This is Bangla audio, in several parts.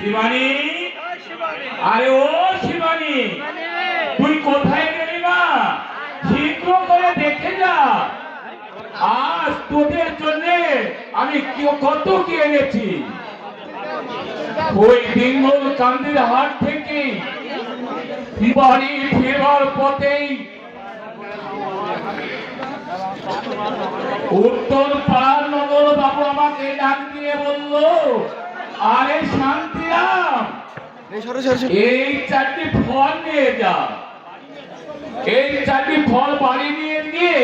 শিবানী, আরে ও শিবানী, তুই কোথায় গেলি মা? শীঘ্র করে দেখে যা। আজ তোদের জন্য আমি কত কি এনেছি। ওই দিনমূল কান্দির হাট থেকে বাড়ি ফেরার পথেই উত্তর পাড়ার নগর বাবু আমাকে ডাক দিয়ে বলল, আরে শান্তিরাম, এই 4টি ফল নিয়ে যা। এই 4টি ফল বাড়ি নিয়ে গিয়ে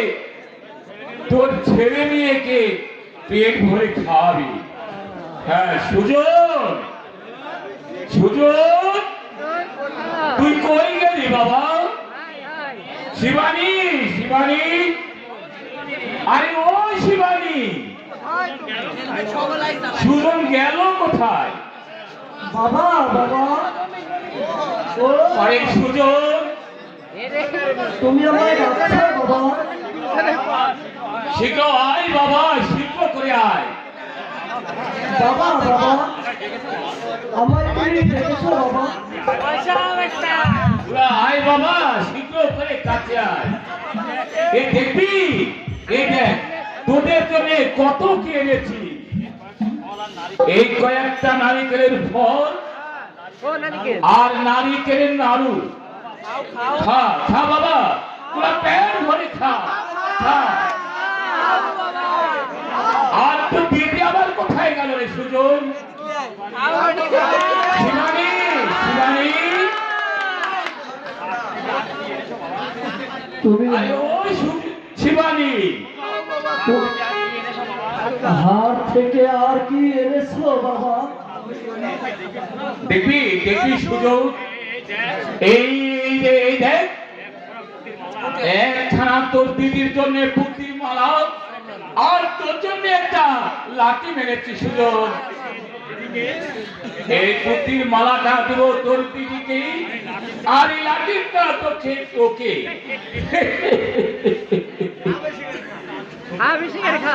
তোর ছেলে মেয়েকে পেট ভরে খাওয়াবি। হ্যাঁ সুজন, সুজন, তুই কই গেলি বাবা? শিবানী, শিবানী, আরে ও শিবানী, সুজন গেল কোথায়? বাবা বাবা, আরে সুজন, তুমি আমায় ডাকছো বাবা? শীঘ্র আয় বাবা, শীঘ্র করে আয়। বাবা বাবা, আমায় তুমি ডেকেছো বাবা? আয় বাবা, শীঘ্র করে কাছে আয়। এ দেখবি, এই দেখ তোদের জন্য কত কি এনেছি। এই কয়েকটা নারিকেলের ফল আর নারিকেলের নাড়ু। খা খা বাবা, তোরা পেট ভরে খা খা। আর তো দিদি আবার কোথায় গেল রে সুজন? শিবানী, শিবানী, তুমি আরে ও শিবানী, হাট থেকে আর কি এনেছো বাবা? দেখবি দেখবি সুজন, এই এই দেখ একখানা তোর দিদির জন্য পুঁতির মালা আর তোর জন্য একটা লাঠি মেরেছি সুজন। এই পুঁতির মালাটা দেব তোর দিদিকে, আর এই লাঠিটা তোকে তোকে। আমি শিকার খা